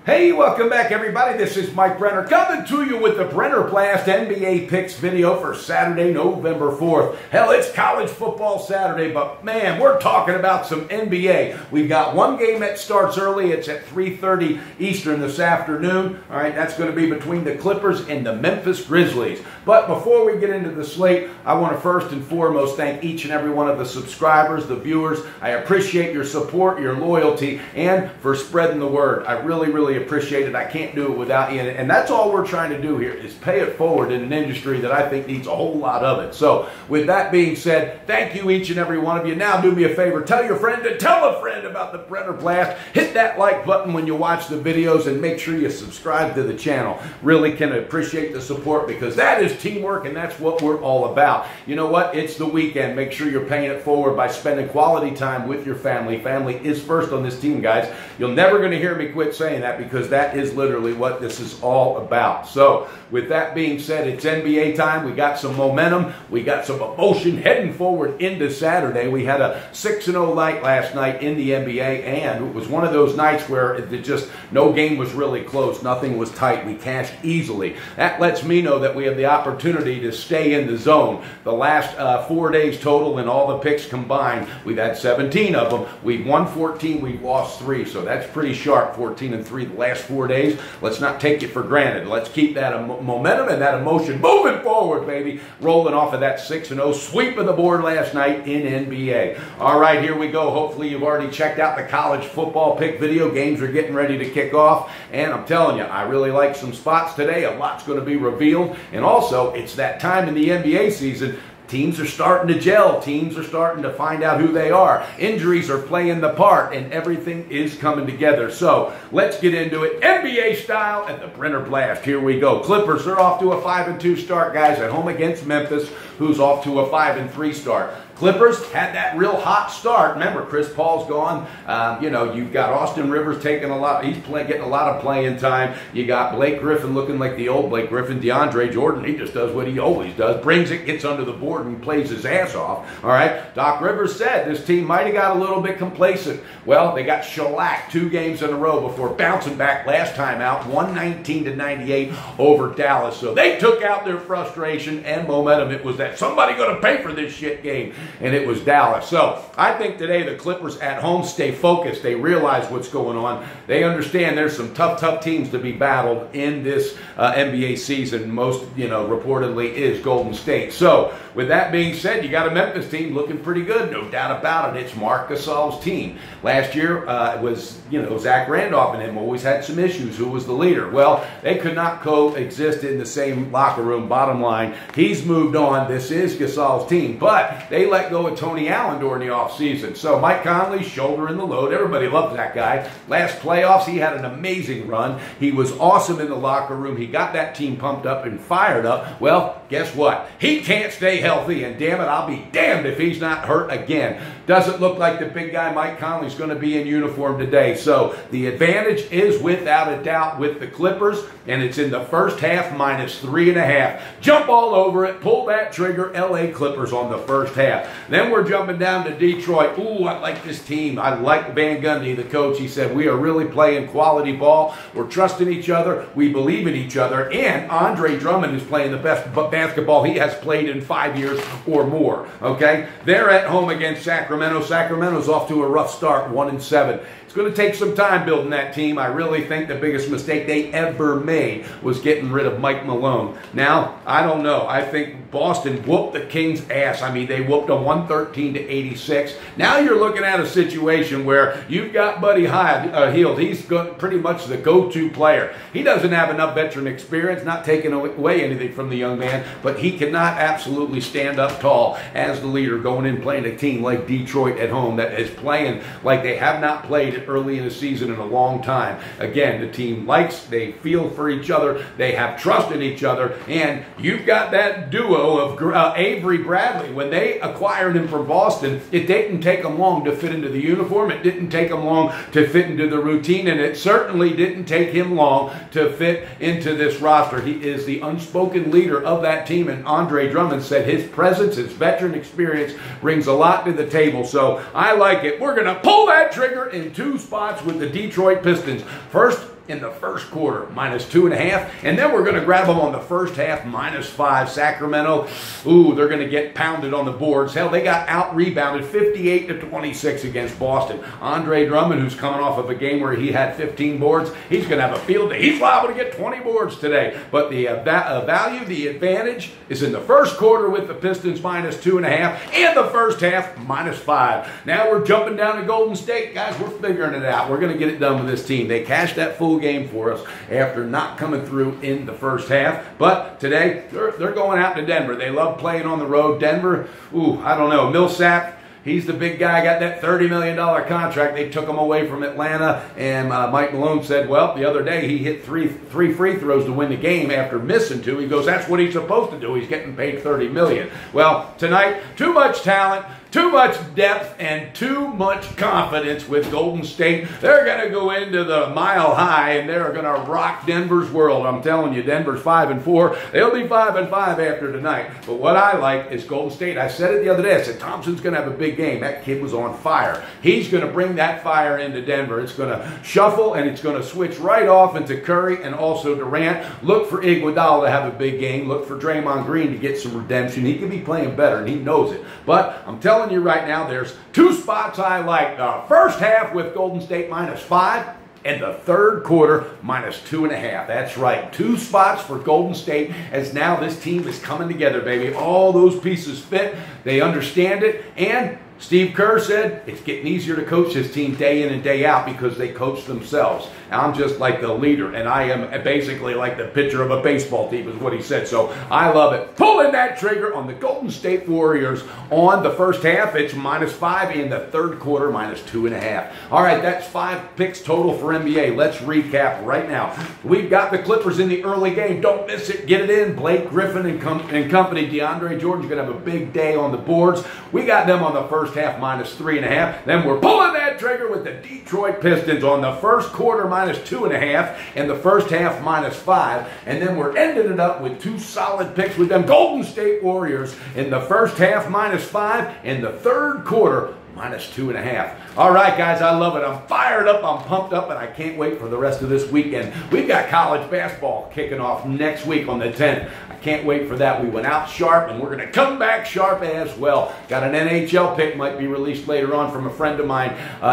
Hey, welcome back everybody. This is Mike Brenner coming to you with the Brenner Blast NBA Picks video for Saturday, November 4th. Hell, it's college football Saturday, but man, we're talking about some NBA. We've got one game that starts early. It's at 3:30 Eastern this afternoon. All right, that's going to be between the Clippers and the Memphis Grizzlies. But before we get into the slate, I want to first and foremost thank each and every one of the subscribers, the viewers. I appreciate your support, your loyalty, and for spreading the word. I really appreciate it. I can't do it without you. And that's all we're trying to do here is pay it forward in an industry that I think needs a whole lot of it. So with that being said, thank you each and every one of you. Now do me a favor. Tell your friend to tell a friend about the Brenner Blast. Hit that like button when you watch the videos and make sure you subscribe to the channel. Really can appreciate the support because that is teamwork and that's what we're all about. You know what? It's the weekend. Make sure you're paying it forward by spending quality time with your family. Family is first on this team, guys. You're never going to hear me quit saying that because that is literally what this is all about. So with that being said, it's NBA time. We got some momentum. We got some emotion heading forward into Saturday. We had a 6-0 night last night in the NBA, and it was one of those nights where it just no game was really close. Nothing was tight. We cashed easily. That lets me know that we have the opportunity to stay in the zone. The last 4 days total and all the picks combined, we've had 17 of them. We've won 14. We've lost 3. So that's pretty sharp, 14-3 the last 4 days. Let's not take it for granted. Let's keep that momentum and that emotion moving forward, baby. Rolling off of that 6-0 sweep of the board last night in NBA. All right, here we go. Hopefully you've already checked out the college football pick video. Games are getting ready to kick off. And I'm telling you, I really like some spots today. A lot's going to be revealed. And also, it's that time in the NBA season. Teams are starting to gel. Teams are starting to find out who they are. Injuries are playing the part, and everything is coming together. So let's get into it. NBA style at the Brenner Blast. Here we go. Clippers are off to a 5-2 start, guys, at home against Memphis, who's off to a 5-3 start. Clippers had that real hot start. Remember, Chris Paul's gone. You've got Austin Rivers taking a lot. He's getting a lot of playing time. You got Blake Griffin looking like the old Blake Griffin. DeAndre Jordan, he just does what he always does. Brings it, gets under the board, and plays his ass off. All right. Doc Rivers said this team might have got a little bit complacent. Well, they got shellacked 2 games in a row before bouncing back last time out, 119-98 over Dallas. So they took out their frustration and momentum. It was that somebody going to pay for this shit game. And it was Dallas. So I think today the Clippers at home stay focused. They realize what's going on. They understand there's some tough teams to be battled in this NBA season. Most, reportedly is Golden State. So with that being said, you got a Memphis team looking pretty good. No doubt about it. It's Marc Gasol's team. Last year it was, Zach Randolph and him always had some issues. Who was the leader? Well, they could not coexist in the same locker room. Bottom line, he's moved on. This is Gasol's team. But they let go of Tony Allen during the offseason. So Mike Conley's shouldering the load. Everybody loved that guy. Last playoffs, he had an amazing run. He was awesome in the locker room. He got that team pumped up and fired up. Well, guess what? He can't stay healthy, and damn it, I'll be damned if he's not hurt again. Doesn't look like the big guy Mike Conley's going to be in uniform today. So the advantage is without a doubt with the Clippers, and it's in the first half -3.5. Jump all over it. Pull that trigger. LA Clippers on the first half. Then we're jumping down to Detroit. Ooh, I like this team. I like Van Gundy, the coach. He said, we are really playing quality ball. We're trusting each other. We believe in each other. And Andre Drummond is playing the best basketball he has played in 5 years or more. Okay? They're at home against Sacramento. Sacramento's off to a rough start, 1-7. It's going to take some time building that team. I really think the biggest mistake they ever made was getting rid of Mike Malone. Now, I don't know. I think Boston whooped the Kings' ass. I mean, they whooped them 113-86. Now you're looking at a situation where you've got Buddy Hield. He's pretty much the go-to player. He doesn't have enough veteran experience, not taking away anything from the young man, but he cannot absolutely stand up tall as the leader going in playing a team like Detroit at home that is playing like they have not played early in the season in a long time. Again, the team they feel for each other, they have trust in each other, and you've got that duo of Avery Bradley. When they acquired him from Boston, it didn't take them long to fit into the uniform. It didn't take him long to fit into the routine, and it certainly didn't take him long to fit into this roster. He is the unspoken leader of that team, and Andre Drummond said his presence, his veteran experience brings a lot to the table. So I like it. We're going to pull that trigger in 2 spots with the Detroit Pistons. First, in the first quarter, -2.5. And then we're going to grab them on the first half, -5. Sacramento, ooh, they're going to get pounded on the boards. Hell, they got out-rebounded 58-26 against Boston. Andre Drummond, who's coming off of a game where he had 15 boards, he's going to have a field day. He's liable to get 20 boards today. But the value, the advantage is in the first quarter with the Pistons -2.5 and the first half -5. Now we're jumping down to Golden State. Guys, we're figuring it out. We're going to get it done with this team. They cashed that full game for us after not coming through in the first half. But today, they're going out to Denver. They love playing on the road. Denver, ooh, I don't know. Millsap, he's the big guy, got that $30 million contract. They took him away from Atlanta, and Mike Malone said, well, the other day he hit three free throws to win the game after missing 2. He goes, that's what he's supposed to do. He's getting paid $30 million. Well, tonight, too much talent, too much depth, and too much confidence with Golden State. They're going to go into the Mile High, and they're going to rock Denver's world. I'm telling you, Denver's 5-4. They'll be 5-5 after tonight. But what I like is Golden State. I said it the other day. I said, Thompson's going to have a big game. That kid was on fire. He's going to bring that fire into Denver. It's going to shuffle, and it's going to switch right off into Curry and also Durant. Look for Iguodala to have a big game. Look for Draymond Green to get some redemption. He could be playing better, and he knows it. But I'm telling you right now, there's 2 spots I like. The first half with Golden State -5 and the third quarter -2.5. That's right. 2 spots for Golden State as now this team is coming together, baby. All those pieces fit. They understand it. And Steve Kerr said it's getting easier to coach this team day in and day out because they coach themselves. I'm just like the leader, and I am basically like the pitcher of a baseball team is what he said. So I love it. Pulling that trigger on the Golden State Warriors on the first half. It's -5 in the third quarter, -2.5. All right, that's 5 picks total for NBA. Let's recap right now. We've got the Clippers in the early game. Don't miss it. Get it in. Blake Griffin and company. DeAndre Jordan's going to have a big day on the boards. We got them on the first half -3.5. Then we're pulling that trigger with the Detroit Pistons on the first quarter -2.5 and the first half -5. And then we're ending it up with 2 solid picks with them Golden State Warriors in the first half -5 and the third quarter -2.5. All right, guys, I love it. I'm fired up, I'm pumped up, and I can't wait for the rest of this weekend. We've got college basketball kicking off next week on the 10th. I can't wait for that. We went out sharp, and we're going to come back sharp as well. Got an NHL pick, might be released later on from a friend of mine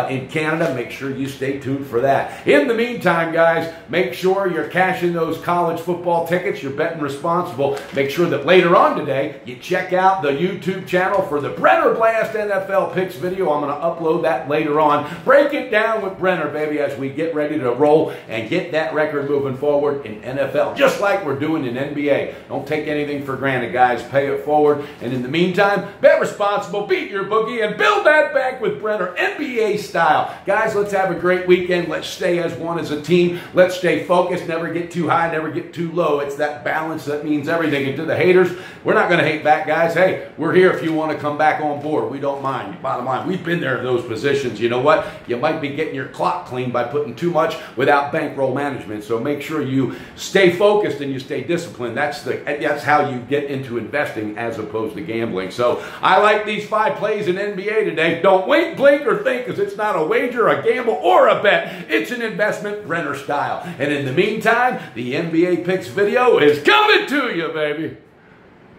in Canada. Make sure you stay tuned for that. In the meantime, guys, make sure you're cashing those college football tickets. You're betting responsible. Make sure that later on today, you check out the YouTube channel for the Brenner Blast NFL Picks video. I'm going to upload that later on. Break it down with Brenner, baby, as we get ready to roll and get that record moving forward in NFL, just like we're doing in NBA. Don't take anything for granted, guys. Pay it forward. And in the meantime, bet responsible, beat your bookie, and build that back with Brenner, NBA style. Guys, let's have a great weekend. Let's stay as one as a team. Let's stay focused. Never get too high, never get too low. It's that balance that means everything. And to the haters, we're not going to hate back, guys. Hey, we're here if you want to come back on board. We don't mind. Bottom line, we've been there in those positions. You know what? You might be getting your clock cleaned by putting too much without bankroll management. So make sure you stay focused and you stay disciplined. That's how you get into investing as opposed to gambling. So I like these 5 plays in NBA today. Don't wait, blink, or think, because it's not a wager, a gamble, or a bet. It's an investment, Brenner style. And in the meantime, the NBA Picks video is coming to you, baby.